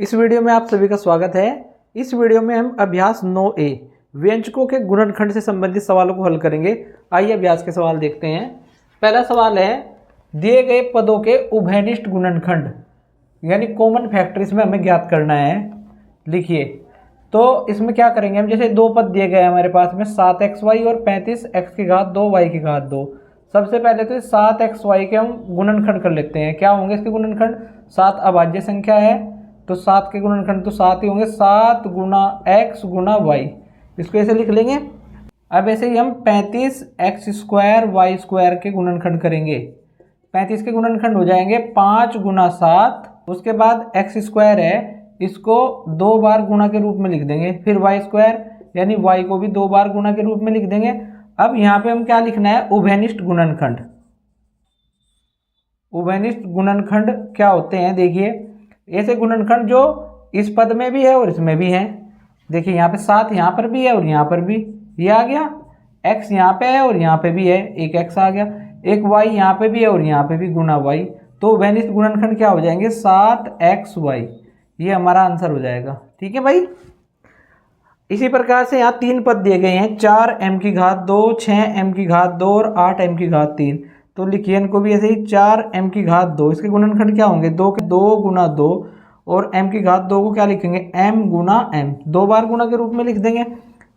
इस वीडियो में आप सभी का स्वागत है। इस वीडियो में हम अभ्यास 9A व्यंजकों के गुणनखंड से संबंधित सवालों को हल करेंगे। आइए अभ्यास के सवाल देखते हैं। पहला सवाल है, दिए गए पदों के उभयनिष्ठ गुणनखंड यानी कॉमन फैक्टर इसमें हमें ज्ञात करना है। लिखिए, तो इसमें क्या करेंगे हम, जैसे दो पद दिए गए हैं हमारे पास में 7xy और 35x2 y2। सबसे पहले तो 7xy के हम गुणनखंड कर लेते हैं। क्या होंगे इसके गुणनखंड? 7 अभाज्य संख्या है तो 7 के गुणनखंड तो 7 ही होंगे। 7 गुना x गुना y, इसको ऐसे लिख लेंगे। अब ऐसे ही हम 35x2 y2 के गुणनखंड करेंगे। 35 के गुणनखंड हो जाएंगे 5 गुना 7। उसके बाद x2 है, इसको 2 बार गुणा के रूप में लिख देंगे। फिर y2 यानी y को भी 2 बार गुणा के रूप में लिख देंगे। अब यहाँ पे हम क्या लिखना है? उभयनिष्ठ गुणनखंड। उभयनिष्ठ गुणनखंड क्या होते हैं? देखिए, ऐसे गुणनखंड जो इस पद में भी है और इसमें भी है। देखिए यहाँ पे 7 यहाँ पर भी है और यहाँ पर भी, ये आ गया। x यहाँ पे है और यहाँ पे भी है, एक x आ गया। एक y यहाँ पे भी है और यहाँ पे भी, गुना y। तो उभयनिष्ठ गुणनखंड क्या हो जाएंगे? 7xy। ये हमारा आंसर हो जाएगा। ठीक है भाई। इसी प्रकार से यहाँ 3 पद दिए गए हैं, 4m2, 6m2 और 8m3। तो लिखिए इनको भी ऐसे ही, 4m2। इसके गुणनखंड क्या होंगे? 2 गुना 2 और m2 को क्या लिखेंगे? m गुना m, 2 बार गुना के रूप में लिख देंगे।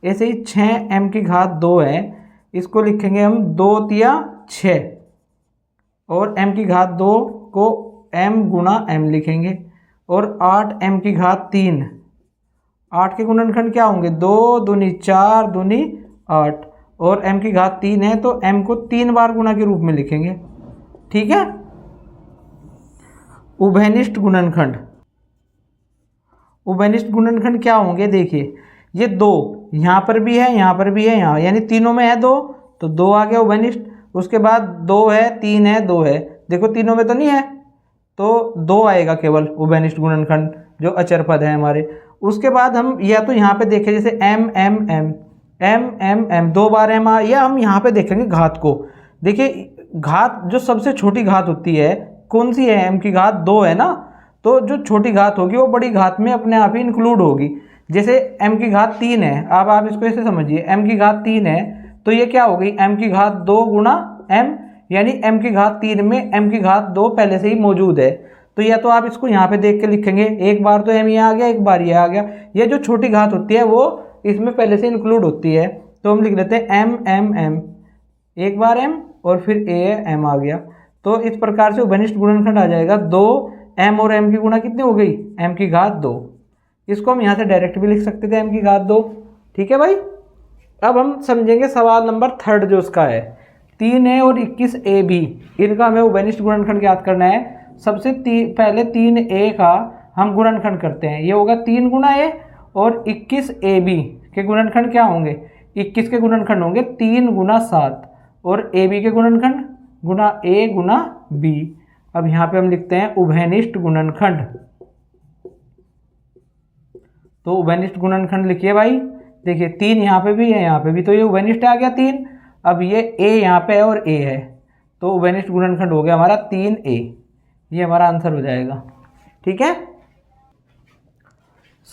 ऐसे ही 6m2 है, इसको लिखेंगे हम 2 तिया 6 और m2 को m गुना m लिखेंगे। और 8m3, 8 के गुणनखंड क्या होंगे? 2 दूनी 4 दूनी 8 और m3 है तो m को 3 बार गुणा के रूप में लिखेंगे। ठीक है। उभयनिष्ठ गुणनखंड, उभयनिष्ठ गुणनखंड क्या होंगे? देखिए, ये 2 यहाँ पर भी है, यहाँ पर भी है, यहाँ यानी तीनों में है 2, तो 2 आ गया उभयनिष्ठ। उसके बाद 2 है, 3 है, 2 है। देखो तीनों में तो नहीं है तो 2 आएगा केवल उभयनिष्ठ गुणनखंड, जो अचर पद है हमारे। उसके बाद हम या तो यहाँ पे देखें, जैसे m m m m m m 2 बार m आ, या हम यहाँ पे देखेंगे घात को। देखिए घात जो सबसे छोटी घात होती है कौन सी है? m2 है ना। तो जो छोटी घात होगी वो बड़ी घात में अपने आप ही इंक्लूड होगी। जैसे m3 है, अब आप इसको ऐसे समझिए, m3 है तो ये क्या हो गई? m2 गुणा m, यानी m3 में m2 पहले से ही मौजूद है। तो या तो आप इसको यहाँ पे देख के लिखेंगे, एक बार तो m ये आ गया, एक बार ये आ गया। ये जो छोटी घात होती है वो इसमें पहले से इंक्लूड होती है, तो हम लिख लेते हैं m m m, एक बार m और फिर a m आ गया। तो इस प्रकार से उभयनिष्ठ गुणनखंड आ जाएगा 2 m और m की गुणा कितनी हो गई? m2। इसको हम यहाँ से डायरेक्ट भी लिख सकते थे m2। ठीक है भाई। अब हम समझेंगे सवाल नंबर 3 जो उसका है, 3a और 21ab, इनका हमें उभयनिष्ठ गुणनखंड ज्ञात करना है। सबसे पहले 3a का हम गुणनखंड करते हैं, ये होगा 3 गुना a और 21ab के गुणनखंड क्या होंगे? 21 के गुणनखंड होंगे 3 गुना 7 और ab के गुणनखंड गुना a गुना b। अब यहाँ पे हम लिखते हैं उभयनिष्ठ गुणनखंड। तो उभयनिष्ठ गुणनखंड लिखिए भाई। देखिए 3 यहाँ पे भी है, यहाँ पे भी, तो ये उभयनिष्ठ आ गया 3। अब ये a यहाँ पे है और a है, तो उभयनिष्ठ गुणनखंड हो गया हमारा 3a। ये हमारा आंसर हो जाएगा। ठीक है।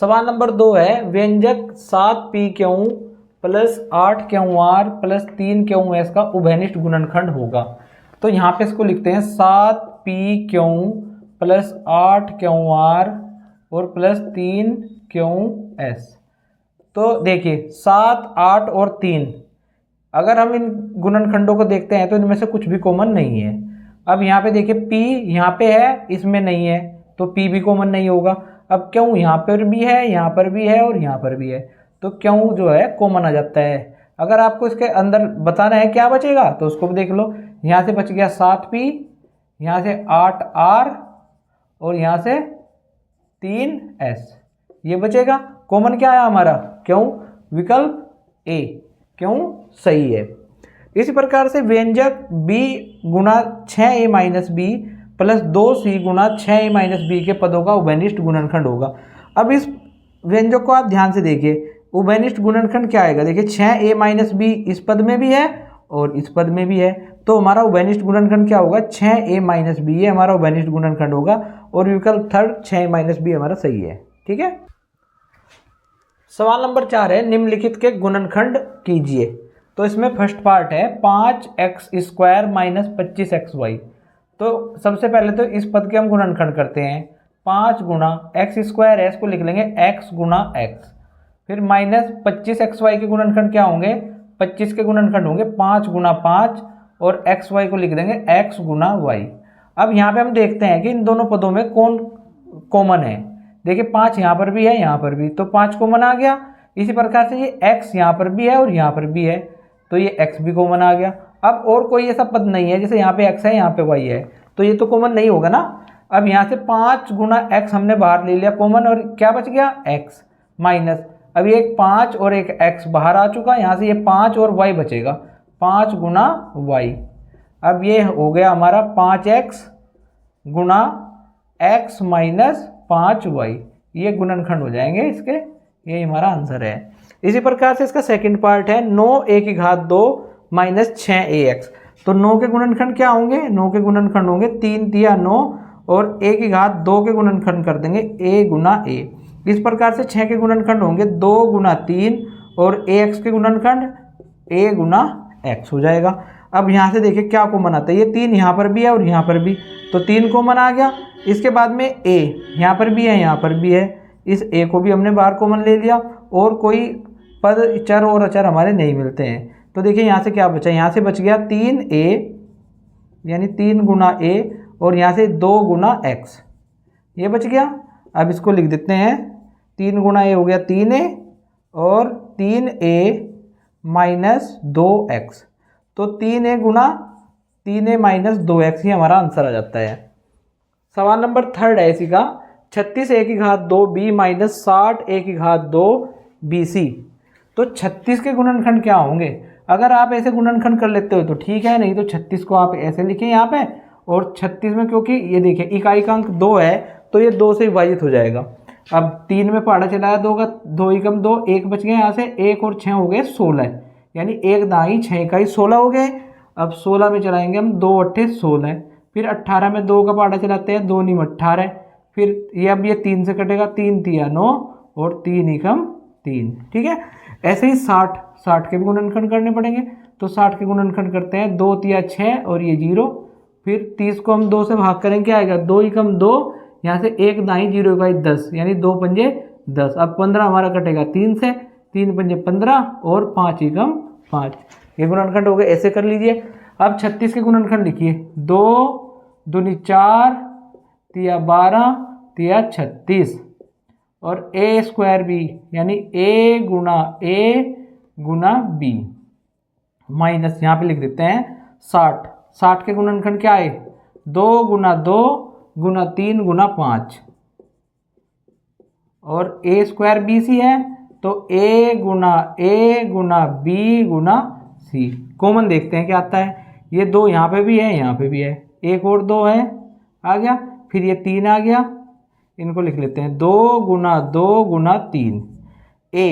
सवाल नंबर 2 है, व्यंजक 7pq plus 8qr plus 3qs का उभयनिष्ठ गुणनखंड होगा। तो यहाँ पे इसको लिखते हैं 7pq प्लस 8qr और प्लस 3qs। तो देखिए 7, 8 और 3, अगर हम इन गुणनखंडों को देखते हैं तो इनमें से कुछ भी कॉमन नहीं है। अब यहाँ पे देखिए p यहाँ पे है, इसमें नहीं है, तो p भी कॉमन नहीं होगा। अब क्यों यहाँ पर भी है, यहाँ पर भी है और यहाँ पर भी है, तो क्यों जो है कॉमन आ जाता है। अगर आपको इसके अंदर बताना है क्या बचेगा तो उसको भी देख लो। यहाँ से बच गया 7p, यहाँ से 8r और यहाँ से 3s, ये बचेगा। कॉमन क्या है हमारा? क्यों? विकल्प a, क्यों सही है। इसी प्रकार से व्यंजक b गुना 6a minus b plus 2c गुना 6a माइनस b के पदों का उभयनिष्ठ गुणनखंड होगा। अब इस व्यंजक को आप ध्यान से देखिए, उभयनिष्ठ गुणनखंड क्या आएगा? देखिए 6a माइनस b इस पद में भी है और इस पद में भी है, तो हमारा उभयनिष्ठ गुणनखंड क्या होगा? 6a माइनस b, ये हमारा उभयनिष्ठ गुणनखंड होगा। और विकल्प थर्ड 6 माइनस बी हमारा सही है। ठीक है। सवाल नंबर 4 है निम्नलिखित के गुणनखंड कीजिए। तो इसमें फर्स्ट पार्ट है 5x² माइनस 25xy। तो सबसे पहले तो इस पद के हम गुणनखंड करते हैं। 5 गुणा x² है, इसको लिख लेंगे x गुणा x। फिर माइनस 25xy के गुणनखंड क्या होंगे, 25 के गुणनखंड होंगे 5 गुणा 5 और xy को लिख देंगे x गुणा y। अब यहाँ पे हम देखते हैं कि इन दोनों पदों में कौन कॉमन है। देखिए 5 यहाँ पर भी है, यहाँ पर भी, तो 5 कॉमन आ गया। इसी प्रकार से ये x यहाँ पर भी है और यहाँ पर भी है, तो ये x भी कॉमन आ गया। अब और कोई ऐसा पद नहीं है, जैसे यहाँ पे x है, यहाँ पे y है, तो ये तो कॉमन नहीं होगा ना। अब यहाँ से 5 गुणा x हमने बाहर ले लिया कॉमन, और क्या बच गया x माइनस, अब ये एक 5 और एक x बाहर आ चुका, यहाँ से ये 5 और y बचेगा, 5 गुणा y। अब ये हो गया हमारा 5x गुणा x माइनस 5y, ये गुणनखंड हो जाएंगे इसके, ये हमारा आंसर है। इसी प्रकार से इसका सेकंड पार्ट है 9a² माइनस 6ax। तो 9 के गुणनखंड क्या होंगे, 9 के गुणनखंड होंगे 3 तिया 9 और a² के गुणनखंड कर देंगे a गुना a। इस प्रकार से 6 के गुणनखंड होंगे 2 गुना 3 और ax के गुणनखंड a गुना x हो जाएगा। अब यहाँ से देखिए क्या कॉमन आता है, ये 3 यहाँ पर भी है और यहाँ पर भी, तो 3 कॉमन आ गया। इसके बाद में a यहाँ पर भी है, यहाँ पर भी है, इस a को भी हमने बाहर कॉमन ले लिया, और कोई पद चर और अचर हमारे नहीं मिलते हैं। तो देखिए यहाँ से क्या बचा, यहाँ से बच गया 3a यानी 3 गुना a और यहाँ से 2 गुना x, ये बच गया। अब इसको लिख देते हैं, 3 गुना a हो गया 3a और 3a माइनस 2x, तो 3a गुना 3a माइनस 2x ही हमारा आंसर आ जाता है। सवाल नंबर थर्ड है इसी का 36a² माइनस 60a² BC। तो 36 के गुणनखंड क्या होंगे, अगर आप ऐसे गुणनखंड कर लेते हो तो ठीक है, नहीं तो 36 को आप ऐसे लिखें यहाँ पे, और 36 में क्योंकि ये देखिए इकाई का अंक 2 है तो ये 2 से विभाजित हो जाएगा। अब 3 में पहाड़ा चलाया 2 का, 2 एकम 2, 1 बच गए, यहाँ से 1 और 6 हो गए 16, यानी 1 दाई 6 इकाई 16 हो गए। अब 16 में चलाएंगे हम 2 अट्ठे 16, फिर 18 में 2 का पहाड़ा चलाते हैं, 2 नीम 18, फिर ये अब ये 3 से कटेगा, 3 तिया 9 और 3 एकम 3। ठीक है। ऐसे ही 60 के भी गुणनखंड करने पड़ेंगे, तो 60 के गुणनखंड करते हैं, 2 तिया 6 और ये 0, फिर 30 को हम 2 से भाग करेंगे, क्या आएगा 2 एकम 2, यहाँ से 1 दाई 0 इकाई 10, यानी 2 पंजे 10। अब 15 हमारा कटेगा 3 से, 3 पंजे 15 और 5 एकम 5, ये गुणनखंड हो गए। ऐसे कर लीजिए। अब 36 के गुणनखंड लिखिए, 2 दूनी 4 तिया 12 तिया 36 और a² b यानी a गुना b माइनस, यहाँ पे लिख देते हैं 60 के गुणनखंड क्या आए, 2 गुना 2 गुना 3 गुना 5 और a² bc है, तो a Guna b Guna c। Common देखते हैं क्या आता है, ये 2 यहाँ पे भी है, यहाँ पे भी है, एक और 2 है आ गया, फिर ये 3 आ गया, इनको लिख लेते हैं 2 गुना 3। a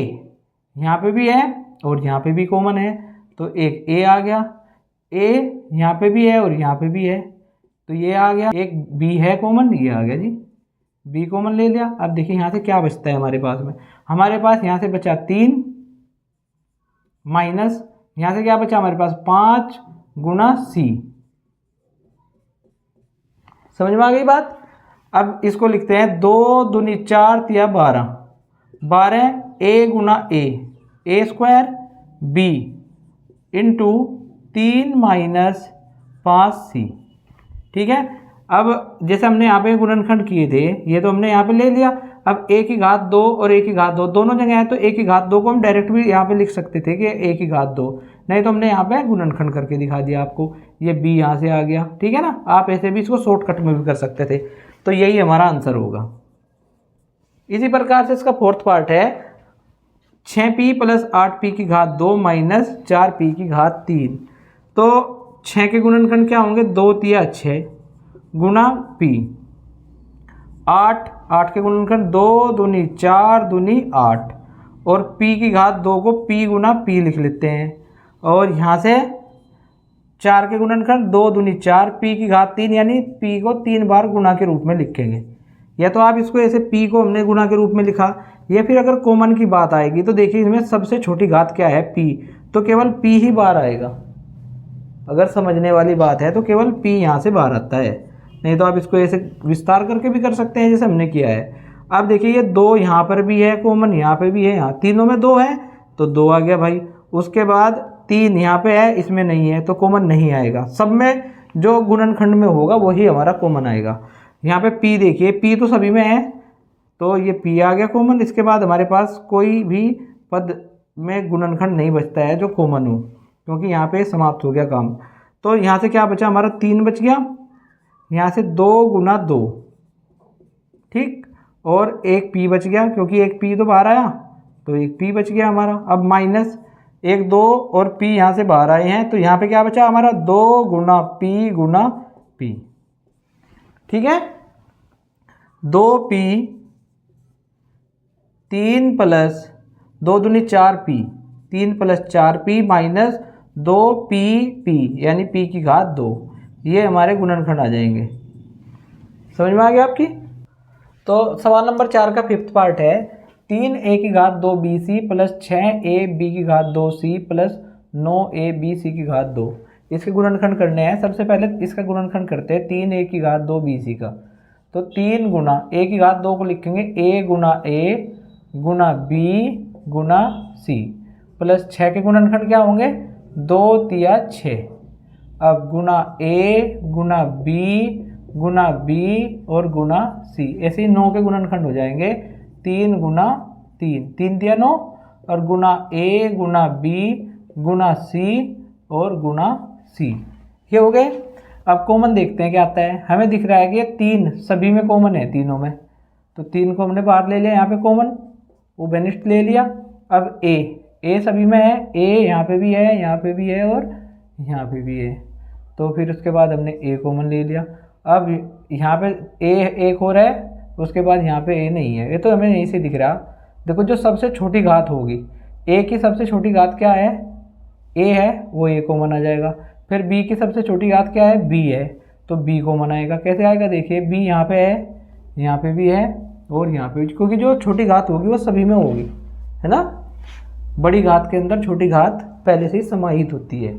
यहाँ पे भी है और यहाँ पे भी कॉमन है, तो एक a आ गया, a यहाँ पे भी है और यहाँ पे भी है, तो ये आ गया, एक b है कॉमन, ये आ गया जी, b कॉमन ले लिया। अब देखिए यहाँ से क्या बचता है हमारे पास में, हमारे पास यहाँ से बचा 3 माइनस यहाँ से क्या बचा हमारे पास 5 गुना c। समझ में आ गई बात। अब इसको लिखते हैं 2 दूनी 4 तिया 12 a Guna a² b into 3 minus 5c। ठीक है। अब जैसे हमने यहाँ पे गुणनखंड किए थे, ये तो हमने यहाँ पे ले लिया। अब a² और a² दोनों जगह है, तो a² को हम डायरेक्ट भी यहाँ पे लिख सकते थे कि a², नहीं तो हमने यहाँ पे गुणनखंड करके दिखा दिया आपको, ये b यहाँ से आ गया। ठीक है ना, आप ऐसे भी इसको शॉर्टकट में भी कर सकते थे, तो यही हमारा आंसर होगा। इसी प्रकार से इसका फोर्थ पार्ट है 6p plus 8p² minus 4p3। तो 6 के गुणनखंड क्या होंगे, 2 तिया 6 गुना p, 8 के गुणनखंड 2 दूनी 4 दूनी 8 और p2 को p गुना p लिख लेते हैं, और यहाँ से 4 के गुणनखंड 2 दूनी 4 p की घात 3 यानी p को 3 बार गुणा के रूप में लिखेंगे। या तो आप इसको ऐसे p को हमने गुणा के रूप में लिखा, या फिर अगर कॉमन की बात आएगी तो देखिए इसमें सबसे छोटी घात क्या है p, तो केवल p ही बाहर आएगा। अगर समझने वाली बात है तो केवल p यहाँ से बाहर आता है, नहीं तो आप इसको ऐसे विस्तार करके भी कर सकते हैं जैसे हमने किया है। अब देखिए ये 2 यहाँ पर भी है कॉमन, यहाँ पे भी है, यहाँ तीनों में 2 है तो 2 आ गया भाई। उसके बाद 3 यहाँ पे है, इसमें नहीं है तो कॉमन नहीं आएगा। सब में जो गुणनखंड में होगा वही हमारा कॉमन आएगा। यहाँ पे p देखिए, p तो सभी में है तो ये p आ गया कॉमन। इसके बाद हमारे पास कोई भी पद में गुणनखंड नहीं बचता है जो कॉमन हो, क्योंकि यहाँ पे समाप्त हो गया काम। तो यहाँ से क्या बचा हमारा 3 बच गया, यहाँ से 2 गुना 2, ठीक, और एक p बच गया क्योंकि एक p तो बाहर आया तो एक p बच गया हमारा। अब माइनस 1 2 और p यहाँ से बाहर आए हैं तो यहाँ पे क्या बचा हमारा 2 गुना p, ठीक है। 2p 3 प्लस 2 दूनी 4p, 3 plus 4p minus 2p यानी p की घात 2, ये हमारे गुणनखंड आ जाएंगे। समझ में आ गया आपकी। तो सवाल नंबर 4 का 5th पार्ट है 3a की घात 2bc प्लस 6ab की घात 2c प्लस 9abc की घात 2। इसके गुणनखंड करने हैं। सबसे पहले इसका गुणनखंड करते हैं 3a की घात 2bc का। तो 3 गुना a की घात 2 को लिखेंगे a Guna b Guna c plus 6 के गुणनखंड क्या होंगे 2 तिया 6। अब गुना a Guna b Guna b और गुना c, ऐसे ही 9 के गुणनखंड हो जाएंगे 3 गुना 3, 3 दिया 9 और गुना a Guna b Guna c और गुना c, ये हो गए। अब कॉमन देखते हैं क्या आता है। हमें दिख रहा है कि ये 3 सभी में कॉमन है, तीनों में, तो 3 को हमने बाहर ले लिया, यहाँ पे कॉमन वो बेनिस्ट ले लिया। अब a सभी में है, a यहाँ पे भी है, यहाँ पे भी है और यहाँ पे भी है, तो फिर उसके बाद हमने a कॉमन ले लिया। अब यहाँ पे a एक हो रहा है, उसके बाद यहाँ पे a नहीं है, ये तो हमें यहीं से दिख रहा। देखो जो सबसे छोटी घात होगी a की सबसे छोटी घात क्या है, a है, वो a कॉमन आ जाएगा। फिर b की सबसे छोटी घात क्या है, b है, तो b कॉमन आएगा। कैसे आएगा देखिए, b यहाँ पे है, यहाँ पे भी है और यहाँ पे भी, क्योंकि जो छोटी घात होगी वो सभी में होगी, है ना। बड़ी घात के अंदर छोटी घात पहले से ही समाहित होती है,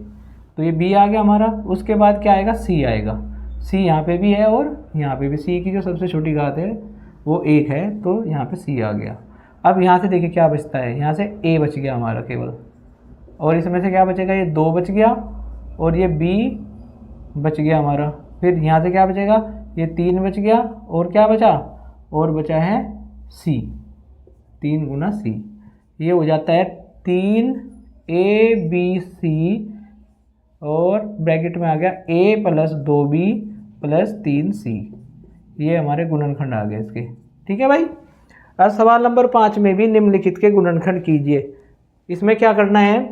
तो ये b आ गया हमारा। उसके बाद क्या आएगा, c आएगा, c यहाँ पे भी है और यहाँ पे भी, c की जो सबसे छोटी घात है वो 1 है, तो यहाँ पे c आ गया। अब यहाँ से देखिए क्या बचता है, यहाँ से a बच गया हमारा केवल, और इसमें से क्या बचेगा, ये 2 बच गया और ये b बच गया हमारा। फिर यहाँ से क्या बचेगा, ये 3 बच गया और क्या बचा, और बचा है c, 3 गुना c, ये हो जाता है 3abc और ब्रैकेट में आ गया a plus 2b plus 3c, ये हमारे गुणनखंड आ गए इसके, ठीक है भाई। अब सवाल नंबर 5 में भी निम्नलिखित के गुणनखंड कीजिए। इसमें क्या करना है,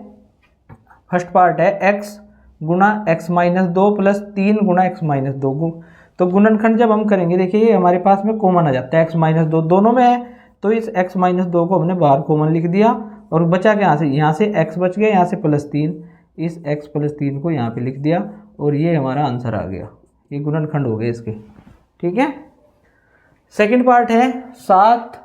फर्स्ट पार्ट है x गुना x माइनस 2 प्लस 3 गुना x माइनस 2। तो गुणनखंड जब हम करेंगे देखिए ये हमारे पास में कॉमन आ जाता है, x माइनस 2 दोनों में है, तो इस x माइनस 2 को हमने बाहर कॉमन लिख दिया और बचा क्या, यहाँ से x बच गया, यहाँ से प्लस 3, इस x प्लस 3 को यहाँ पे लिख दिया और ये हमारा आंसर आ गया। ये गुणनखंड हो गए इसके, ठीक है। सेकंड पार्ट है 7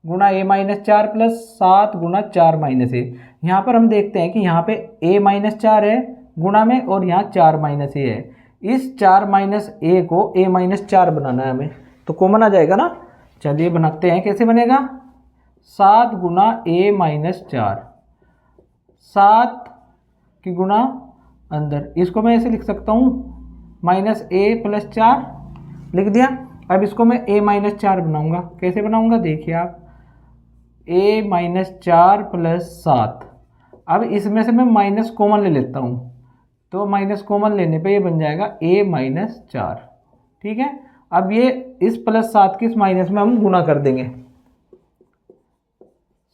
गुना a minus 4 plus 7 Guna 4 minus a। यहाँ पर हम देखते हैं कि यहाँ पे a माइनस 4 है गुणा में और यहाँ 4 माइनस a है। इस 4 माइनस a को a माइनस 4 बनाना है हमें, तो कॉमन आ जाएगा ना। चलिए बनाते हैं, कैसे बनेगा, 7 गुना a माइनस 4, 7 की गुना अंदर, इसको मैं ऐसे लिख सकता हूँ माइनस a प्लस 4 लिख दिया। अब इसको मैं a माइनस 4 बनाऊँगा, कैसे बनाऊँगा देखिए आप, a माइनस 4 प्लस 7। अब इसमें से मैं माइनस कॉमन ले लेता हूँ, तो माइनस कॉमन लेने पे ये बन जाएगा a माइनस 4, ठीक है। अब ये इस प्लस 7 की इस माइनस में हम गुना कर देंगे,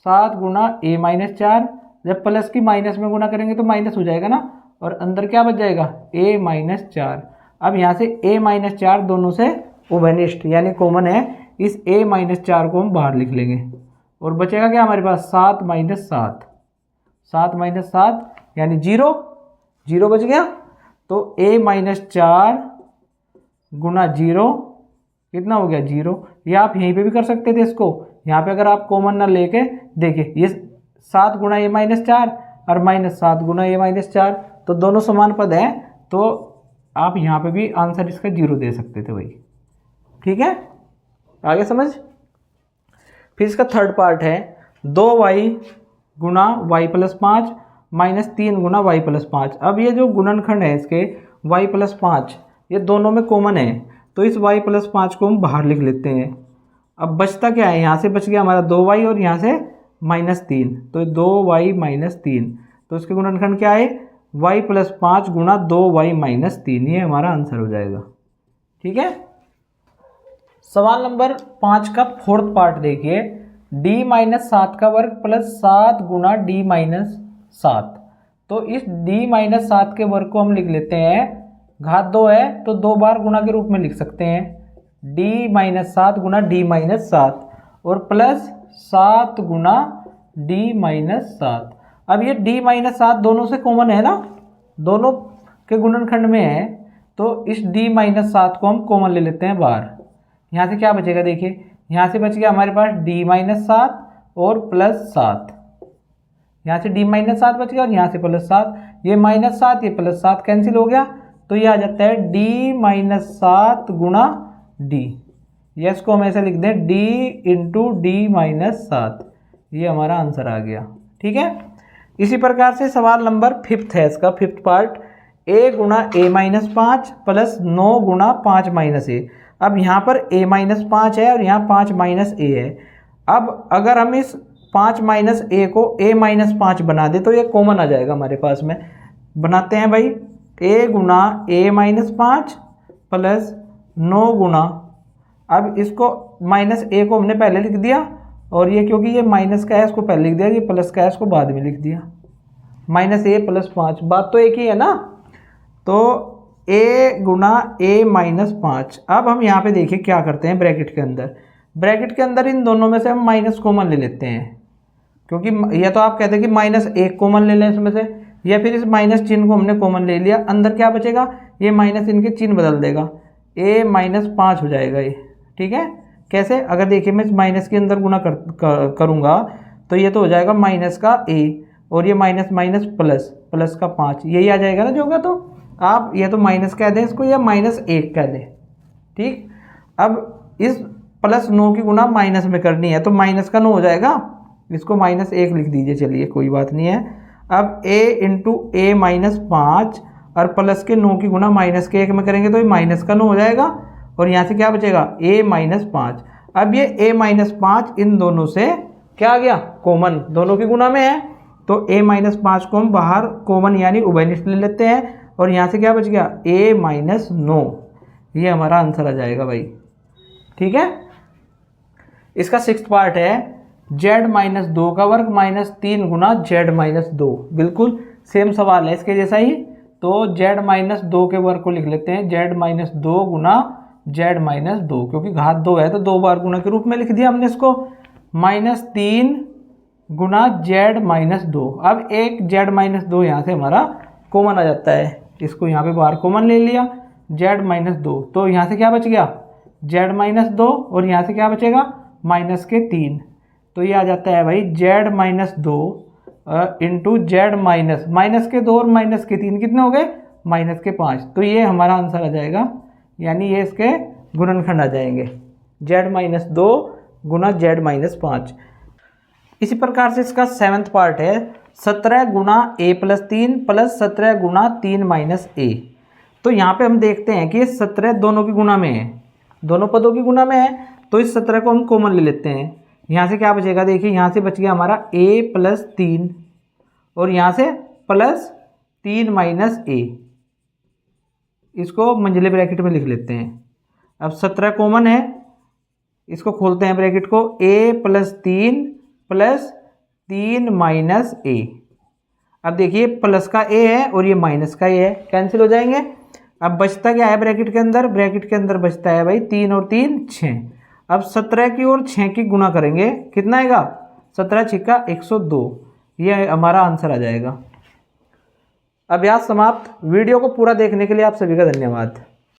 7 गुना a माइनस 4, जब प्लस की माइनस में गुना करेंगे तो माइनस हो जाएगा ना, और अंदर क्या बच जाएगा, a माइनस 4। अब यहाँ से a माइनस 4 दोनों से ओवेनिस्ट यानी कॉमन है, इस a माइनस 4 को हम बाहर लिख लेंगे और बचेगा क्या हमारे पास, 7 माइनस 7, 7 माइनस 7 यानी 0, 0 बच गया। तो a माइनस 4 गुना 0 कितना हो गया 0। ये आप यहीं पे भी कर सकते थे इसको, यहाँ पे अगर आप कॉमन ना लेके देखिए ये 7 गुना a माइनस 4 और माइनस 7 गुना a माइनस 4, तो दोनों समान पद हैं, तो आप यहाँ पे भी आंसर इसका 0 दे सकते थे भाई। ठीक है, आगे समझ। फिर इसका थर्ड पार्ट है 2y गुना y प्लस 5 माइनस 3 गुना y प्लस 5। अब ये जो गुणनखंड है इसके y प्लस 5 ये दोनों में कॉमन है, तो इस y प्लस 5 को हम बाहर लिख लेते हैं। अब बचता क्या है, यहाँ से बच गया हमारा 2y और यहाँ से -3, तो 2y माइनस 3, तो इसके गुणनखंड क्या है y प्लस 5 गुना 2y माइनस 3, ये हमारा आंसर हो जाएगा। ठीक है। सवाल नंबर 5 का फोर्थ पार्ट देखिए, d माइनस 7 का वर्ग प्लस 7 गुना d माइनस 7। तो इस d माइनस 7 के वर्ग को हम लिख लेते हैं, घात 2 है तो 2 बार गुणा के रूप में लिख सकते हैं, d माइनस 7 गुना d माइनस 7 और प्लस 7 गुना d माइनस 7। अब ये d माइनस 7 दोनों से कॉमन है ना, दोनों के गुणनखंड में है, तो इस d माइनस 7 को हम कॉमन ले लेते हैं बाहर। यहाँ से क्या बचेगा देखिए, यहाँ से बच गया हमारे पास d माइनस 7 और प्लस 7, यहाँ से d माइनस 7 बच गया और यहाँ से प्लस 7, ये माइनस 7 ये प्लस 7 कैंसिल हो गया, तो ये आ जाता है d माइनस 7 गुना d। ये इसको हम ऐसे लिख दें d इंटू डी माइनस 7, ये हमारा आंसर आ गया। ठीक है। इसी प्रकार से सवाल नंबर 5 है, इसका 5th part, a Guna a minus 5 plus 9 Guna 5 minus a। अब यहाँ पर a माइनस 5 है और यहाँ 5 माइनस a है। अब अगर हम इस 5 माइनस a को a माइनस 5 बना दे तो ये कॉमन आ जाएगा हमारे पास में। बनाते हैं भाई, a Guna a minus 5 plus 9 गुना, अब इसको माइनस a को हमने पहले लिख दिया और ये क्योंकि ये माइनस का है इसको पहले लिख दिया, ये प्लस का है इसको बाद में लिख दिया, माइनस a प्लस 5, बात तो एक ही है ना। तो a गुना a माइनस 5। अब हम यहाँ पे देखिए क्या करते हैं, ब्रैकेट के अंदर इन दोनों में से हम माइनस कॉमन ले लेते हैं, क्योंकि या तो आप कहते हैं कि माइनस 1 कॉमन ले लें इसमें से, या फिर इस माइनस चिन्ह को हमने कॉमन ले लिया, अंदर क्या बचेगा, ये माइनस इनके चिन्ह बदल देगा, a माइनस 5 हो जाएगा ये। ठीक है, कैसे, अगर देखिए मैं इस माइनस के अंदर गुना करूँगा तो ये तो हो जाएगा माइनस का a और ये माइनस माइनस प्लस, प्लस का 5, यही आ जाएगा ना जो होगा। तो आप या तो माइनस कह दें इसको या माइनस 1 कह दें। ठीक, अब इस प्लस 9 की गुना माइनस में करनी है तो माइनस का 9 हो जाएगा, इसको माइनस 1 लिख दीजिए, चलिए कोई बात नहीं है। अब a इंटू a माइनस 5 और प्लस के 9 की गुना माइनस के 1 में करेंगे तो ये माइनस का 9 हो जाएगा और यहाँ से क्या बचेगा a माइनस 5। अब ये a माइनस 5 इन दोनों से क्या आ गया, कॉमन, दोनों की गुना में है, तो a माइनस 5 को हम बाहर कॉमन यानी उभयनिष्ठ ले लेते हैं और यहाँ से क्या बच गया a माइनस 9, ये हमारा आंसर आ जाएगा भाई। ठीक है। इसका 6th पार्ट है z माइनस 2 का वर्ग माइनस 3 गुना z माइनस 2, बिल्कुल सेम सवाल है इसके जैसा ही। तो z माइनस 2 के वर्ग को लिख लेते हैं z माइनस 2 गुना z माइनस 2, क्योंकि घात 2 है तो 2 बार गुना के रूप में लिख दिया हमने इसको, माइनस 3 गुना z माइनस 2। अब एक z माइनस 2 यहाँ से हमारा कॉमन आ जाता है, इसको यहाँ पे बाहर कॉमन ले लिया, z माइनस 2, तो यहाँ से क्या बच गया z माइनस 2 और यहाँ से क्या बचेगा माइनस के 3, तो ये आ जाता है भाई z minus 2 into Z minus के 2 और माइनस के 3 कितने हो गए माइनस के 5, तो ये हमारा आंसर आ जाएगा, यानी ये इसके गुणनखंड आ जाएंगे z माइनस 2 गुना z माइनस 5। इसी प्रकार से इसका 7th पार्ट है 17 गुना a plus 3 plus 17 Guna 3 minus a। तो यहाँ पे हम देखते हैं कि ये 17 दोनों की गुना में है, दोनों पदों की गुना में है, तो इस 17 को हम कॉमन ले लेते हैं। यहाँ से क्या बचेगा, देखिए यहाँ से बच गया हमारा a प्लस 3 और यहाँ से प्लस 3 माइनस a, इसको मंझले ब्रैकेट में लिख लेते हैं। अब 17 कॉमन है, इसको खोलते हैं ब्रैकेट को, a plus 3 plus 3 minus a। अब देखिए प्लस का a है और ये माइनस का a है, कैंसिल हो जाएंगे। अब बचता क्या है ब्रैकेट के अंदर बचता है भाई 3 और 3 6। अब 17 की और 6 की गुणा करेंगे, कितना आएगा 17 6 का 102, ये हमारा आंसर आ जाएगा। अभ्यास समाप्त। वीडियो को पूरा देखने के लिए आप सभी का धन्यवाद।